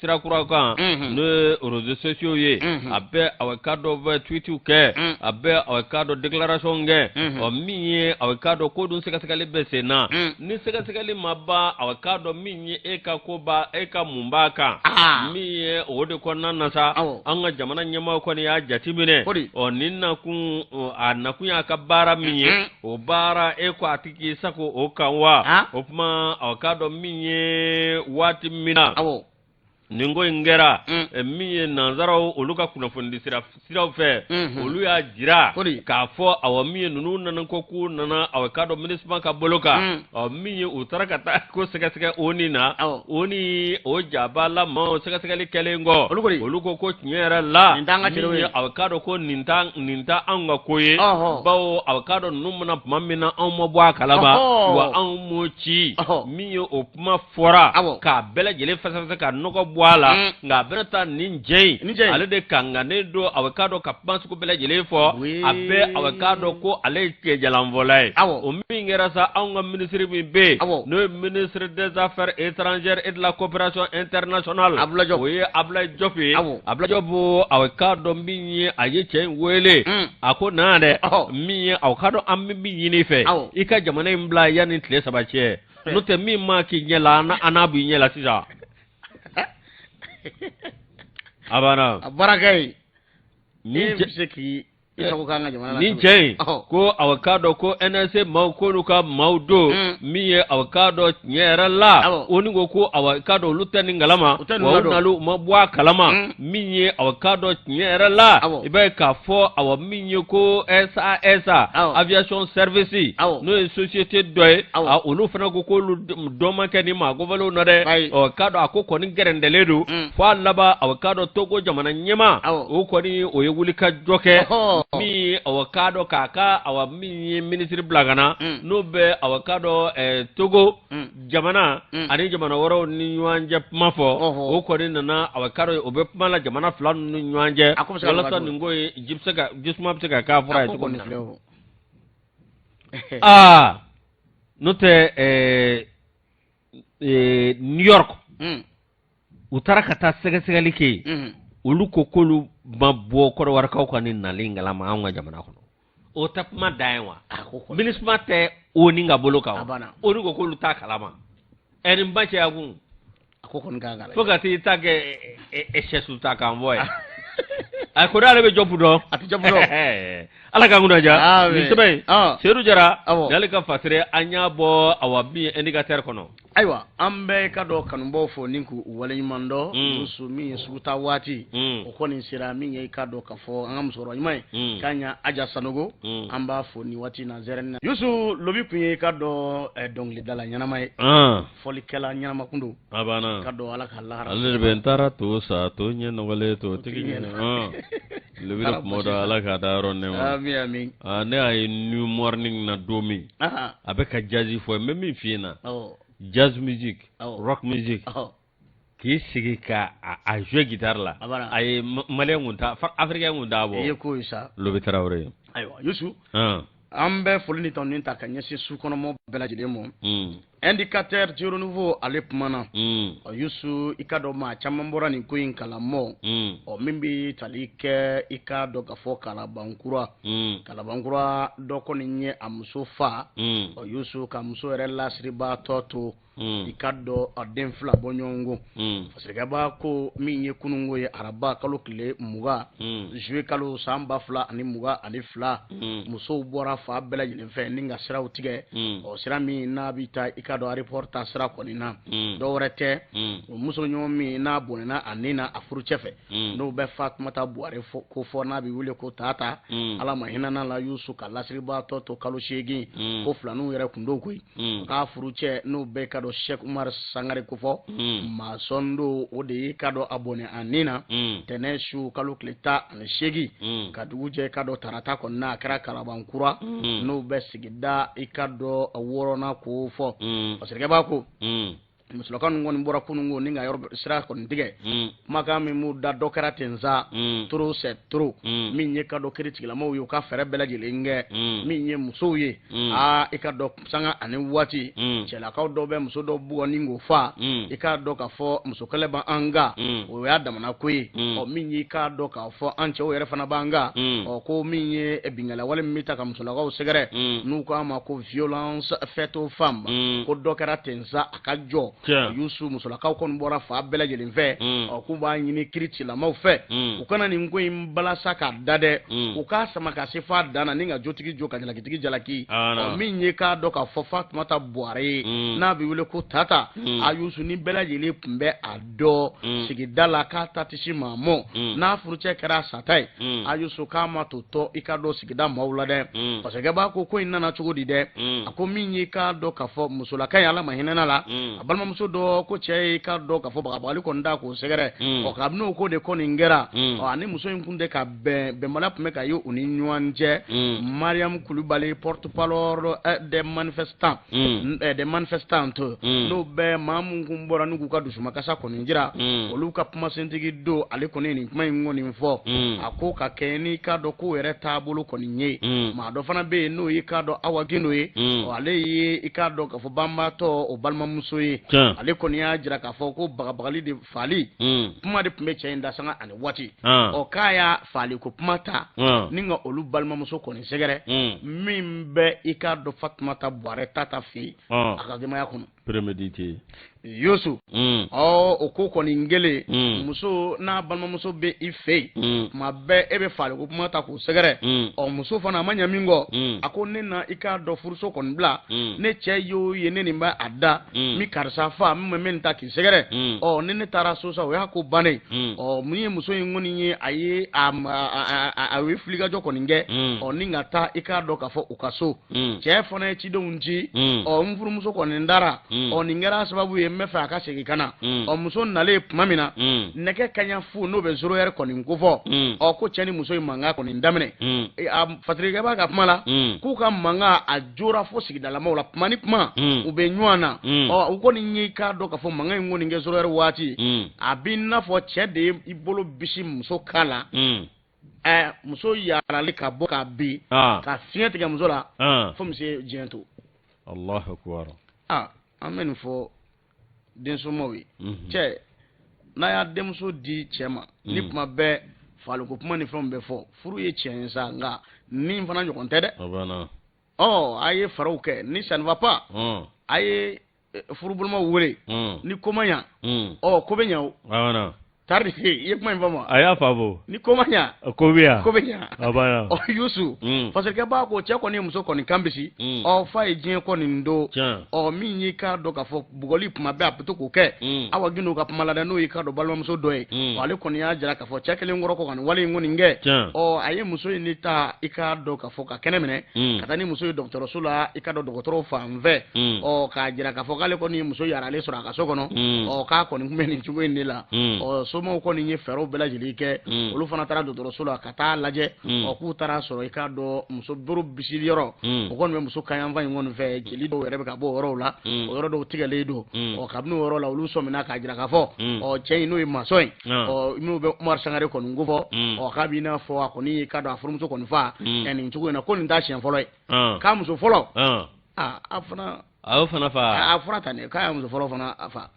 sira kura kan n'o ye réseaux sociaux ye a bɛ aw k'a dɔn bɛ tweetiw kɛ a bɛ aw k'a dɔn déclaration kɛ min ye aw k'a dɔn ko dun sɛgɛsɛgɛli bɛ sen na ni sɛgɛsɛgɛli ma ban aw k'a dɔn min ye e ka ko ba e ka mun b'a kan min ye o de kɔnɔna na sa an ka jamana ɲɛmaaw kɔni y'a jate minɛ nin nakun a nakun y'a ka baara min ye o baara e ko a tɛ k'i sago o kan wa o tuma aw k'a dɔn min ye waati min na ningo ingera mi nanzaro oluka kuna fondi sira fe olu ya jira ka fo awa mi nunu nan ko ku nana awa kado municipal ka boloka mi utarakata ko sega onina oni o jabala ma sega kelengo oluko ko nyera la mi awa kado ko ninta anga koye bawo awa kado numuna mamina ammo bwa kalaba wa ammo chi mi opuma fora ka bela jele fasa ka noko bwala nga berata ninjei ale de kanga ne do avocado ka pansu ko bela jele fo abe avocado ko ale ke jalanvolay o mi ngera sa anga ministre bi be no ministre des affaires étrangères et de la coopération internationale oye abla jofi abla jobo avocado mi aye chen wele ako nade mi avocado ammi bi yini fe ika jamana imbla yani tle sabache no te mi ma ki nyela na anabu nyela sisa abana barakai ni biseki isako kanga jamana ni jey ko avocado ko NSA mau ko nuka maudo miye avocado nyera la oningo ko avocado lutani ngalama wa unalu mabwa kalama miye avocado nyera la ibe ka fo awa miye ko SAS aviation service no société doy a olu fana ko do manke ni ma go valo no de avocado akoko ni gerendeledu fo laba avocado togo jamana nyema o ko ni o yeguli ka joke mi avocado kaka awa mi ministry blagana no be avocado togo jamana ani jamana woro ni nyanje mafo o ko ni na avocado obe mala jamana flan ni nyanje wala sa ngo jipsega jisma psega ka fura to ko note New York utarakata sega like ulu kokolu mabwo ko warka ko ni nalinga la maanga jamana kono o tapma daiwa minisma te oni nga boloka oni kokolu ta kalama en mbache agun akoko nganga fogati tage shesu ta kamboy akora lebe jobudo ati jobudo ala ka nguna ja ni sebe seru jara dalika fasire anya bo awabi indicateur kono aywa ambe kado kanumbo fo ninku wale mando musu mi suta wati okoni sira mi ngai kado kafo angam soro nyimai kanya aja sanogo amba fo ni wati na zeren yusu lobi kunye kado dongli dala nyana mai foli kala nyana makundu abana kado ala kala alre bentara to sa to nye no wale to tigi lobi ro moda ala ka daro ne amin ne ay new morning na domi abeka jazi fo memi fina jazz music rock music ki sigi ka a jouer guitare la ay malien ngunta africain ngunda bo yeko isa lobi tarawre aywa yusu ambe folini ton ninta kanyesi su kono mo belajide mo indicateur du renouveau alepmana yusu ikado ma chamambora ni kuin kala mo o mimbi talike ikado gafo kala bankura doko ni nye amso fa o yusu kamso rela sriba toto ikado adenfla bonyongo fasirga ba ko minye kunungo ye araba kalo kile muga jwe kalo samba fla ani muga ani fla muso bora fa bela jine fe ninga sira utige o sira mi na bita ikado a reporta sira konina do rete muso nyomi na bonena anina afuru chefe no be fatmata buare ko fo na bi wule ko tata ala mahina na la yusu kala sriba toto kalo shegi ko flanu yere kundo ko ka afuru che no be kado Sheikh Umar Sangare kufo masondo ode kado abone anina teneshu kalo kleta ne shegi kaduje kado tarata konna kara karabankura no besigida ikado aworona kufo osirge bako muslokan ngoni bora kunungo ninga yor sira kon dige maka mi mu da dokara tenza tro set tro mi nye kado critique la mo yo ka fere bela jilenge mi nye musoye ikado sanga ani wati chela ka do be muso do bu ningo fa ikado ka fo musokale ba anga o ya dama na kwe o mi nye kado ka fo anche o yere fana banga o ko mi nye ebingala wale mita ka musola ka segere nu ko ama ko violence faite aux femmes ko dokara tenza akajo yusu musolakaw kɔni bɔra fa bɛɛ lajɛlen fɛ k'u b'a ɲini kiricilamaw fɛ u kana nin ko in balasa k'a da dɛ u k'a sama ka se f'a dan na ni ka jotigi jo ka jalakitigi jalaki min ye k'a dɔn k'a fɔ Fatumata Buhare ye n'a bɛ wele ko Tata a yusu ni bɛɛ lajɛlen tun bɛ a dɔn sigida la k'a ta tɛ se maa mɔ n'a furucɛ kɛra sata ye a yusu k'a ma to tɔ i ka dɔn sigida maaw la dɛ parce que b'a ko in nana cogo di dɛ a ko min ye k'a dɔn k'a fɔ musolaka ye Ala ma hinɛna la a balimamuso dɔ ko cɛ ye k'a dɔn k'a fɔ bagabagali kɔni da k'o sɛgɛrɛ kabini ko de kɔni kɛra ani muso in kun tɛ ka bɛnbaliya tun bɛ ka ye u ni ɲɔgɔn cɛ Mariam Kulibali porte-parole des manifestants n'o bɛɛ maa mun kun bɔra n'u k'u ka dusumakasa kɔni jira olu ka kumasentigi don ale kɔni nin kuma in kɔni fɔ a ko ka kɛ ni k'a dɔn ko yɛrɛ taabolo kɔni ye maa dɔ fana bɛ yen n'o ye k'a dɔn Awa Gindo ye ale ye i k'a dɔn k'a fɔ banbaatɔ o balimamuso ye ale kɔni y'a jira k'a fɔ ko bagabagali de fali kuma de tun bɛ cɛ in da sanga ani waati k'a y'a fali ko kuma ta ni ka olu balimamuso kɔni sɛgɛrɛ min bɛ i k'a dɔn Fatumata Buhare Tata fɛ a ka denbaya kɔnɔ prémédité Yusu o ko kɔni gele muso n'a balimamuso bɛ i fɛ yen tuma bɛɛ e bɛ fali ko kuma ta k'o sɛgɛrɛ muso fana a ma ɲɛ min kɔ a ko ne na i k'a dɔn furuso kɔni bila ne cɛ y'o ye ne nin bɛ a da min karisa fa min bɛ min ta k'i sɛgɛrɛ ni ne taara so sa o y'a ko bannen mun ye muso in kɔni ye a ye a ye filikajɔ kɔni kɛ ni ka taa i k'a dɔn k'a fɔ u ka so cɛ fana ye cidenw ci n furumuso kɔni dara nin kɛra sababu ye n bɛ fɛ a ka segin ka na muso nalen tuma min na nɛgɛ kaɲa fu n'o bɛ zoro yɛrɛ kɔni kofɔ ko cɛ ni muso in mankan kɔni daminɛ fatirikɛ b'a ka kuma la k'u ka mankan a jora fo sigidalamaw la kuma ni kuma u bɛ ɲɔgɔn na u kɔni ye k'a dɔn k'a fɔ mankan in kɔni kɛ zoro yɛrɛ waati a b'i n'a fɔ cɛ de ye i bolo bisi muso kan la muso yarali ka bɔ ka bin ka fiɲɛ tigɛ muso la fo muso ye diɲɛ to Allahu akbar an bɛ nin fɔ densomɔgɔw ye cɛ n'a y'a denmuso di cɛ ma ni kuma bɛɛ faliko kuma ni fɛnw bɛ fɔ furu ye tiɲɛ ye sa nka nin fana ɲɔgɔn tɛ dɛ a ye faraw kɛ ni ça ne va pas a ye furubolomaw wele ni ko ma ɲa ko bɛ ɲa o tari i ye kuma in fɔ ma a y'a faamu ni ko ma ɲa ko bɛ ɲa Yusu parce que b'a ko cɛ kɔni ye muso kɔni kan bisi fa ye diɲɛ kɔni don min y'i k'a dɔn k'a fɔ bugɔli kuma bɛɛ a bɛ to k'o kɛ Awa Gindo ka kuma la dɛ n'o y'i k'a dɔn balimamuso dɔ ye ale kɔni y'a jira k'a fɔ cɛ kelen kɔrɔ ko ka nin wale in kɔni kɛ a ye muso in ni ta i k'a dɔn k'a fɔ ka kɛnɛ minɛ ka taa ni muso ye dɔgɔtɔrɔso la i k'a dɔn dɔgɔtɔrɔw fan fɛ k'a jira k'a fɔ k'ale kɔni ye muso yaralen sɔrɔ a ka so kɔnɔ k'a kɔni kun bɛ nin cogo in de la somɔgɔw kɔni ye fɛɛrɛw bɛɛ lajɛlen kɛ olu fana taara dɔgɔtɔrɔso la ka taa lajɛ k'u taara sɔrɔ i k'a dɔn muso boro bisili yɔrɔ o kɔni bɛ muso kayanfan in kɔni fɛ jeli dɔw yɛrɛ bɛ ka bɔ o yɔrɔw la o yɔrɔ dɔw tigɛlen don kabini o yɔrɔ la olu sɔmina k'a jira k'a fɔ cɛ in n'o ye masɔn ye n'o bɛ Umaru Sangare kɔni ko fɔ k'a b'i n'a fɔ a kɔni ye k'a dɔn a furumuso kɔni fa nin cogo in na ko nin t'a siɲɛ fɔlɔ ye k'a muso fɔlɔ a fana a fana fa a fɔra tan de k'a y'a muso fɔlɔ fana a fa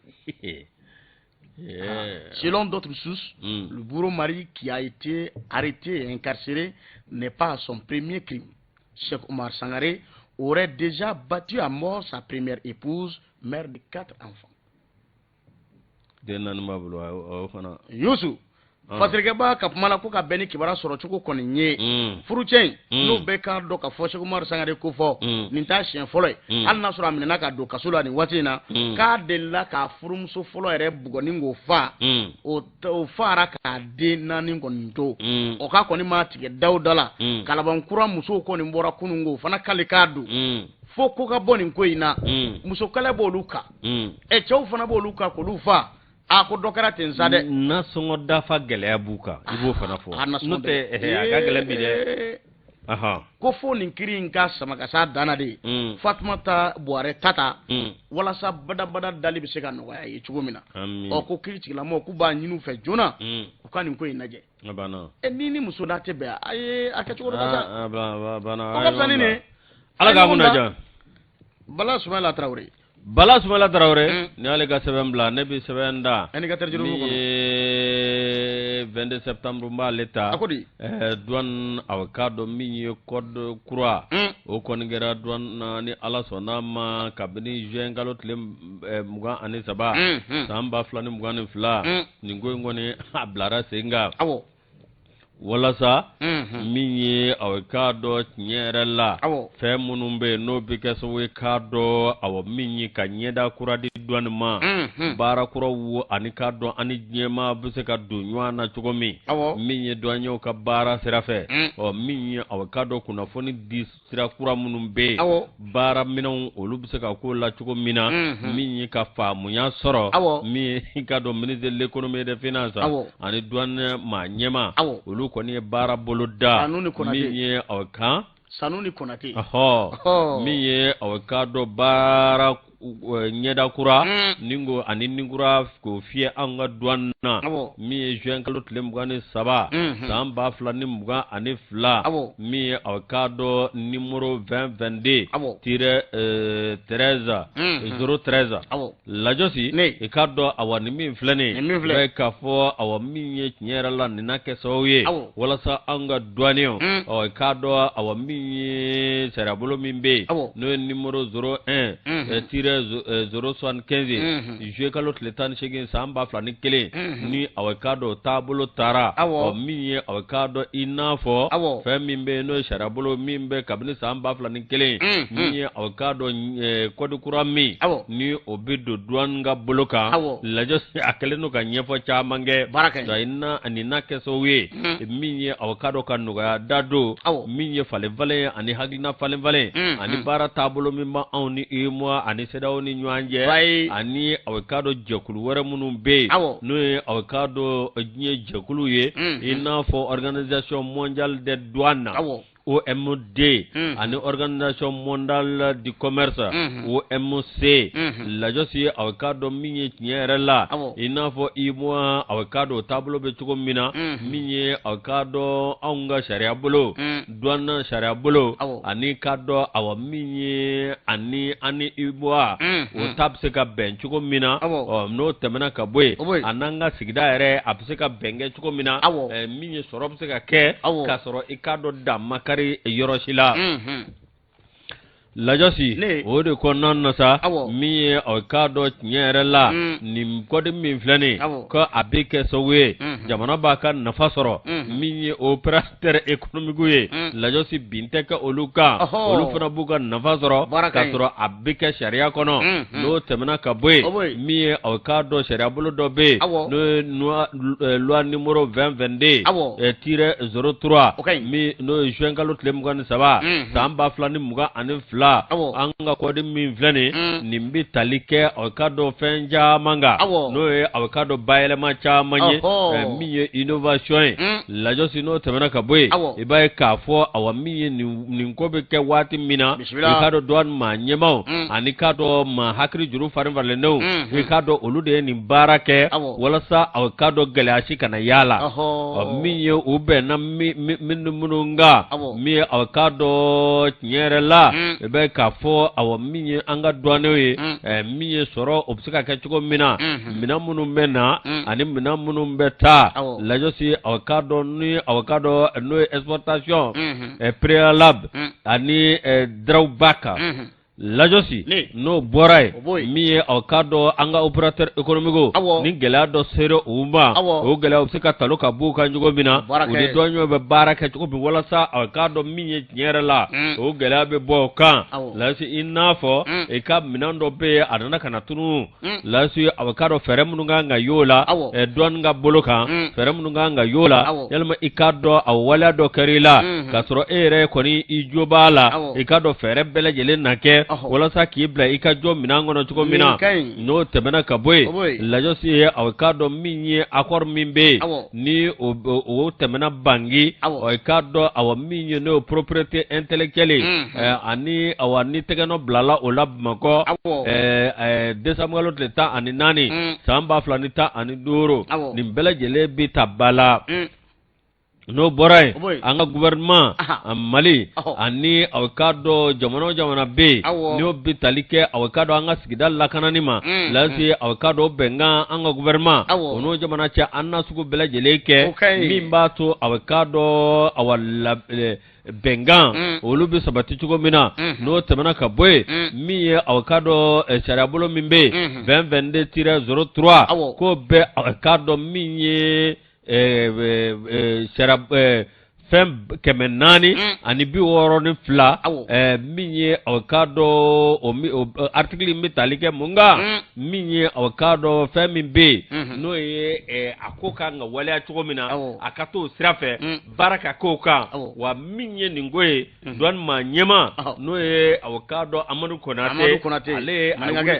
selon d'autres sources, le bourreau mari qui a été arrêté et incarcéré n'est pas son premier crime. Cheikh Oumar Sangaré aurait déjà battu à mort sa première épouse, mère de 4 enfants. Youssou, Fatirikeba ka kuma la ko ka bɛn ni kibara sɔrɔ cogo kɔni ye furucɛ in n'o bɛɛ k'a dɔn ka fɔ Cheikh Oumar Sangare ko fɔ nin t'a siɲɛ fɔlɔ ye hali n'a sɔrɔ a minɛna ka don kaso la nin waati in na k'a delila k'a furumuso fɔlɔ yɛrɛ bugɔni k'o fa o fara k'a den 4 kɔni to o k'a kɔni ma tigɛ dawuda la kalabankura musow kɔni bɔra kunun ko fana k'ale k'a don fo ko ka bɔ nin ko in na muso kɛlɛ b'olu kan cɛw fana b'olu kan k'olu fa ko dɔ kɛra ten sa dɛ na sɔngɔ dafa gɛlɛya b'u kan i b'o fana fɔ n'o tɛ a ka gɛlɛn bi dɛ ko fo nin kiri in ka sama ka s'a danna de Fatumata Buhare Tata walasa badabada dali bɛ se ka nɔgɔya ye cogo min na ko kiri tigilamɔgɔw k'u b'a ɲini u fɛ joona u ka nin ko in lajɛ ni muso n'a tɛ bɛn a ye a kɛcogo dɔ ka ca o ka fisa ni nin Ala k'a mun diya Bala Sumala Tarawele Bala Sumala Tarawele ni ale ka sɛbɛn bila ne bɛ sɛbɛn da ni ye 22 septembre mba leta douane avocado mi code croix o kongera douane ni ala sonama kabini jengalo tle muga ani saba samba flani muga ni fla ningo ngoni ablara senga wala sa minye avocado nyerela fe munumbe no bikeso we kado awo minye kanyeda kuradi douane ma bara kuro wo ani kado ani nyema buse ka dunywa na chugomi minye douane ka bara serafe o minye avocado kuna foni dis sira kura munumbe bara minon olu buse ka ko la chugomina minye ka fa munya soro mi kado ministre de l'économie et des finances ani douane ma nyema olu koni bara boloda minye awka Sanuni Konate minye avocado bara nyeda kura ningo ani ningura ko fie anga douane mi juin kalot lemgane saba samba flani mga ani fla mi avocado numéro 2022 tire 13 013 la josi e kado awani mi flani be ka fo awami nyera la ninake soye wala sa anga douane o kado awami serabolo mimbe no numéro 01 tire 075 je kalot letan shegin samba flani kele ni avocado tabolo tara o miye avocado inafo fe mimbe no sharabolo mimbe kabini samba flani kele ni avocado kodukura mi ni obido douane boloka la jos akele no kanyefo chamange da inna anina keso we miye avocado kanuga dado miye fale vale ani hagina fale vale ani bara tabolo mimba oni imwa ani oni nyanje ani avocado jekulu wara munum be no avocado nye jekulu ye ina for organisation mondiale des douanes OMD ani organisation mondiale du commerce OMC la josi avocado minye nyerela ina fo imwa avocado tablo be chugo mina minye avocado aunga sharia bolo douane sharia bolo ani kado awa minye ani ibwa o tabseka ben chugo mina no temena kabwe ananga sigida ere apseka benge chugo mina minye sorobseka ke kasoro ikado damaka Yoroshila la josi o de konon na sa mi avocado nyerela ni kodi mi flani ko abike sowe jamana baka nafasoro mi operateur économique ye la josi binteka oluka olufuna buka nafasoro kasoro abike sharia kono no temena kabwe mi avocado sharia bolo dobe no loi numéro 2022 tire 03 mi no juengalo tlemgani saba samba flani muga ani anga kodi min flani nimbi talike avocado fenja manga no avocado baile macha manye miye innovation la josi no temena kabwe ibaye ka fo awamiye ninkobe ke wati mina ikado douane ma nyema ani kado ma hakri juru farin varle no ikado olude ni barake wala sa avocado galashi kana yala miye ube na minunga miye avocado nyerela ka fo awa minye anga douane we minye soro obsika ka chuko mina munu mena ani mina munu beta la josi avocado no exportation préalable ani drawback la josi no boray mi avocado anga operateur économique ni gela do sero uma o gela obsika taloka buka njugo bina udi donyo be baraka chuko bi wala sa avocado mi nyerela o gela be boka la si inafo e ka minando be adana kana tunu la si avocado feremunu nga yola e don nga boloka feremunu nga yola yalma ikado awala do karila kasro ere koni ijobala ikado ferebele jele nake wala sa kibla ikajo minango no chuko mina no temena kabwe la josi avocado minye akor mimbe ni o temena bangi o ikado awa minye no propriété intellectuelle ani awani tegano blala olab mako desamgalo tleta ani nani samba flanita ani duro ni mbele jele bitabala no boray anga gouvernement Mali ani awkado jamana be ni obitalike awkado anga sigida lakanani ma lasi awkado benga anga gouvernement ono jamana cha anna sugu bela jeleke mimba to awkado awala bengan olu bi sabati chugo mina no temana kaboy mi awkado charabolo mimbe 2022-03 ko be awkado mi fem kemenani ani bi woro ni fla minye awkado article metalike munga minye awkado fem be no ye akoka nga wale atugomina akato sirafe baraka koka wa minye ningoye don ma nyema no ye awkado amadu konate ale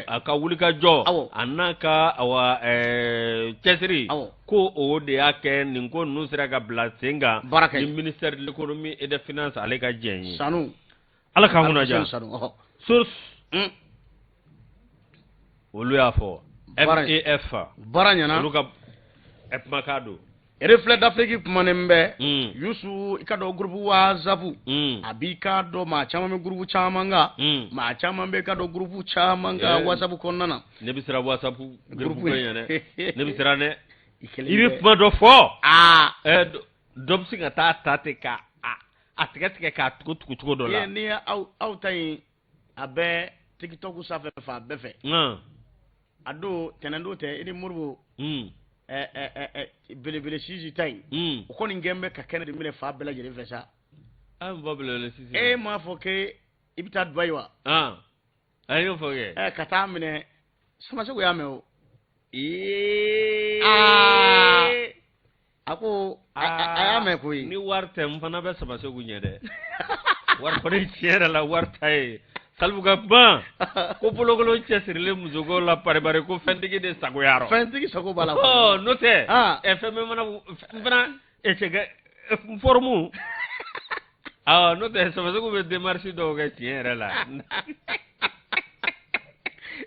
akawulika jo anaka awa chesri ko o de yake ningo nusira ga blasenga ni ministère de l'économie et des finances ale ka jenyi sanu ala ka huna ja source olu ya fo FAF baranyana olu ka epmakado reflet d'Afrique kumanembe yusu ikado groupe WhatsApp abika do ma chama me groupe chamanga ma chama be kado groupe chamanga WhatsApp konnana ne bisira WhatsApp groupe ne ne bisira ne ibi kuma do fo dobsi nga tate ka atikatike ka tukutuku do la ye ni au tay abe TikTok safe fa befe ado tenendo te ini murbo bele sisi tay ko ni ngembe ka kenede mile fa bela jere fesa am bobele sisi ma foke ibita dwaiwa ayo foke kata mine sama se go ya me o ako ayame ko ni warte mfana be sama se gunye de war ko ni tiere la wartai salbu gabba ko pologolo chesirle muzogo la pare ko fendigi de sagoyaro fendigi sago bala oh note fm mana mfana echega formu note sama se go be démarche do ga tiere la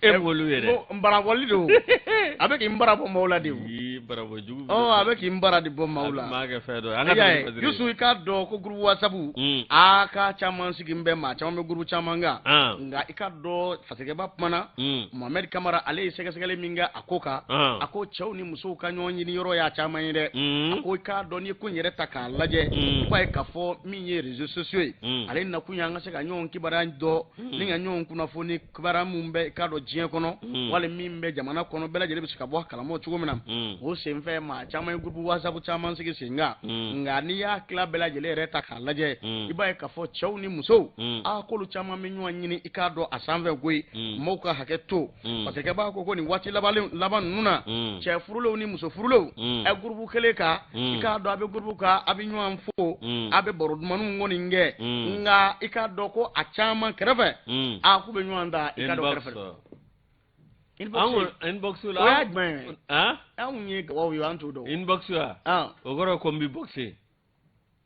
evoluere mbara walido avec mbara bo mawla de mbara bo jugu avec mbara de bo mawla maga fedo yusu ka do ko groupe WhatsApp aka chaman sigimbe ma chaman groupe chamanga nga ikado fasike ba mana Mohamed Kamara ale sege minga akoka ako chawni muso ka nyonyi ni yoro ya chaman de ako ka do ni kunyere taka laje ba ka fo minye réseaux sociaux ale na kunya nga sega nyon kibara do ninga nyon kuna foni kibara mumbe ka do jien kono wale mimbe jamana kono bela jele bisika bo kala mo chugo mina o se mfe ma chama groupe WhatsApp chama sigi singa ngani ya club bela jele reta kalaje iba ka fo chawni muso a kolu chama menyu anyini ikado asanve gwe moka haketo parce que ba ko ni wati laban nuna che furulo ni muso furulo e groupe kele ka ikado abe groupe ka abi nyu amfo abe borodmanu ngoni nge nga ikado ko a chama kreve a ku be nyu anda ikado kreve inbox la aunye what we want to do inbox la ogoro kombi boxe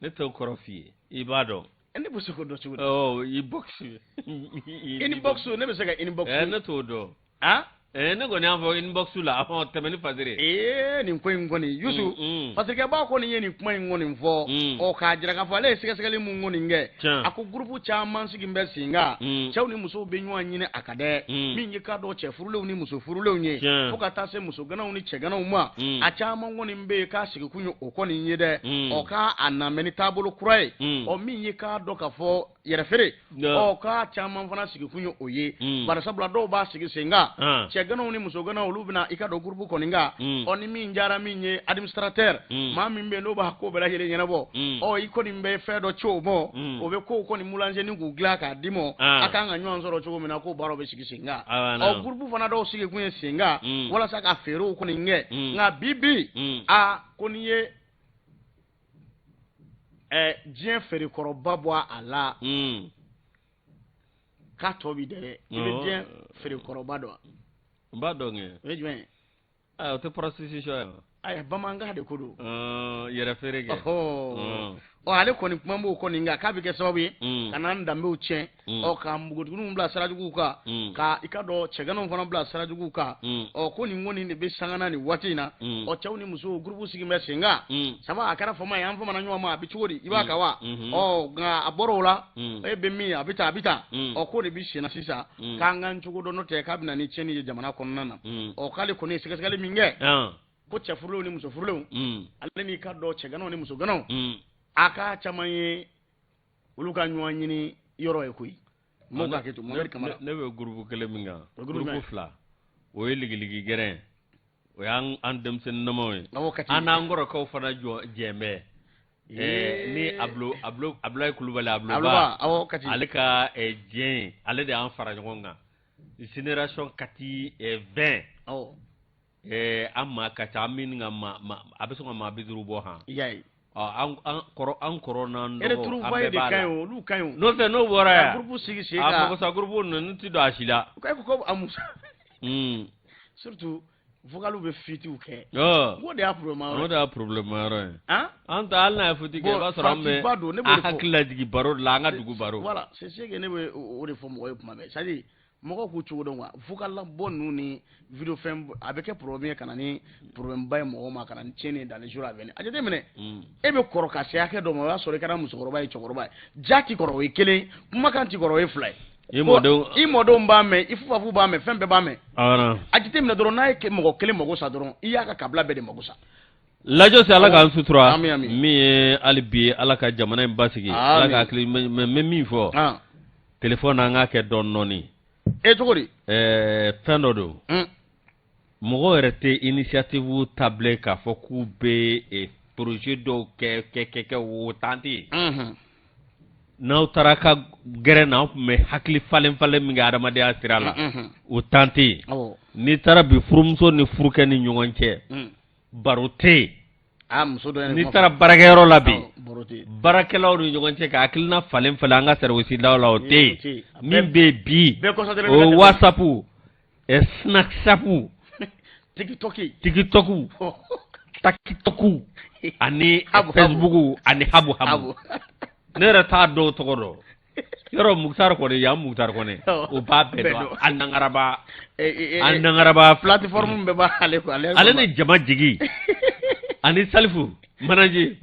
ne to korofi ibado ene busu ko do chugo inbox inbox ne be sega inbox ne to do ne go nyambo inbox la afon temeni fazire ni ko ngoni yusu parce que ba ko ni yeni kuma ngoni mfo o ka jira ka fale sega mu ngoni nge ako groupe chaman sigimbe singa chawni muso be nyu anyine akade minyi ka do che furule ni muso furule nye o ka ta se muso gana uni che gana uma a chaman ngoni mbe ka sigi kunyu o ni nyede o ka anameni tabolo kurai o minyi ka do ka fo yere fere o ka chaman fana sigi kunyu oye bara sabula do ba sigi singa gana oni muso gana olubina ikado groupe koninga oni min jara minye administrateur ma min be no ba ko bela hele nyana bo o ikoni mbe fedo chomo o be ko ni mulanje ni gugla ka dimo aka nga nyon zoro chomo na ko baro be sigisinga o groupe fana do sige kunye singa wala saka fero ko ni nge nga bibi koniye dien fere koroba boa ala ka tobi de ibe dien fere koroba do Mbadonge. Ejwe. O te prostitution. ay bamanga de kodo yere ferege ale koni kuma mo koni nga ka bi ke sababu kana ndambe uche ka mbugudu bla sarajugu ka ikado chegano fana bla sarajugu ka koni ngoni ne be sangana ni watina chawni muso groupe sigi mesinga sama akara foma ya foma na nyoma bi chori ibaka wa ga aborola be mi abita koni bi shina sisa ka ngan chugudo no te kabina ni cheni jamana konnana kale koni sigasagale minge ko chafulo ni muso fulo alle ni kado chegano ni muso gano aka chamaye uluka nyanyini yoro ekui moga ketu mo kamara ne be groupe kele minga groupe fla o yeligi geren o yang andem sen namoy ana ngoro ko fana jembe ni ablo kulubale ablo ba alika jien ale de an fara ngonga génération kati 20 amma kata min nga abeso nga bizuru bo ha yai an corona no ere turu vai de kayo lu kayo no fe no bora ya groupe sigi sega ko sa groupe no nti do asila ko amusa surtout vocalu be fiti u ke wo de problème ara anta alna futi ke ba sorambe akla digi baro la nga dugu baro voilà c'est ce que ne be o de fo mo ko ma be ça dit moko ku chugo don wa vocal bon ni video fem avec un problème kana ni problème bay mo ma kana ni chene dans les jours à venir ajete mene e be koroka se ake do mo wa sore kana muso koroba e chokoroba jati koro e kele kuma kan ti koro e fly imodo mba me ifufa fu ba me fembe ba me ajete mene do na e ke mo kele mo go sa doron iya ka kabla be de mo go sa lajo se ala ka sutura mi alibi ala ka jamana mbasigi ala ka akli me mi fo téléphone nga ke don noni togori fenodo mogo rete initiative table ka fo ku be projet do ke wo tanti na taraka gere na me hakli falen mi ga adama de asirala o tanti ni tara bi furumso ni furuke ni nyonche barote ni tara baragero labi barakelaw ni nyonche ka akilna falen nga service law te min be bi o whatsapp snapchat tiktoku ani facebook ani habu nera ta do togoro yoro muktar ko ya muktar ko ne o ba be do anangaraba platform be ba ale ne jama jigi ani salfu manaji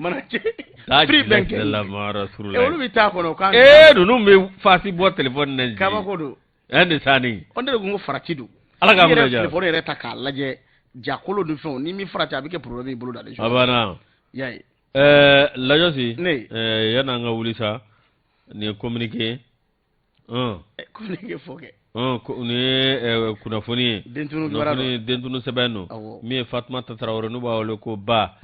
free banking la mara surula olu bita ko no kan do no me fasi bo telephone nan kaba ko do ende sani onde go faratidu ala ga mo ja telephone re ta ka laje jakolo du fon ni mi farati abike problème bulu da de abana yai lajosi yana nga wulisa ni communiquer communiquer foke ni kunafoni dentunu sebeno mi Fatma Traoré no bawle ko ba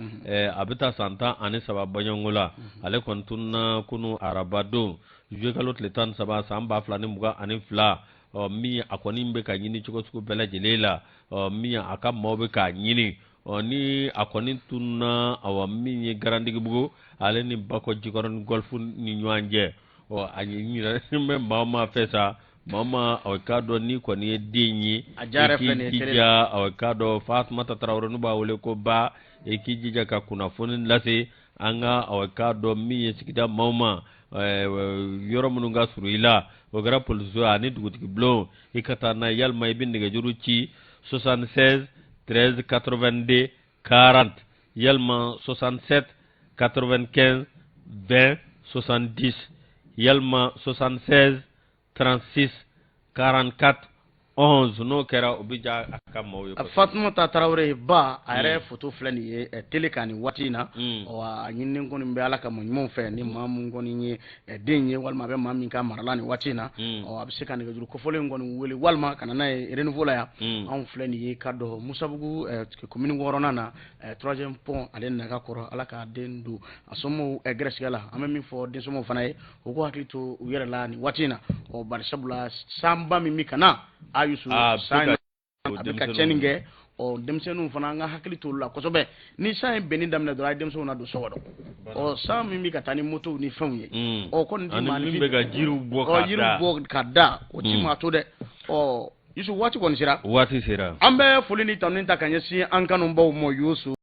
abita santa ani saba banyongola ale kontunna kunu arabado je kalot letan saba samba flani muga ani fla mi akoni mbe ka nyini chiko suko bela jelela mi aka mawbe ka nyini ni akoni tunna awa mi garandigi bugo ale ni bako jikoron golfu ni nyanje anyi ni me mama fesa mama awakado ni kwa ni dinyi ikijija awakado Fatma Traoré no bawle ko ba ikijija ka kuna funin lase anga awakado mi sikida mama yoro mununga suruila ogara polzo ani dugutiki blon ikatana yalma ibindiga juruci 76 13 82 40 yalma 67 95 20 70 yalma 76 36 44 11 no kera obija akamo yo Fatma Traoré ba are photo flani e telekani watina wa nyinni ngoni mbe alaka mo nyum fe ni mamu ngoni ni denye walma be mammi ka marlani watina o abisika ni juru ko fole ngoni weli walma kana na renouveau la ya on flani e kado musabugu commune worona na 3e pont alen na ka koro alaka dendu asomo egresgala amemi fo de somo fanaye o ko hakito yere la ni watina o barsabula samba mimi kana ayusu san abika cheninge o demsenu fana nga hakili to la kosobe ni san beni damne do ay demso na do sowodo o sam mi katani moto ni fawye o kon di man ni bega jiru bo kada o ti ma to de o yusu wati kon sira wati sira ambe fulini tanin takanye si an kanu bawo mo yusu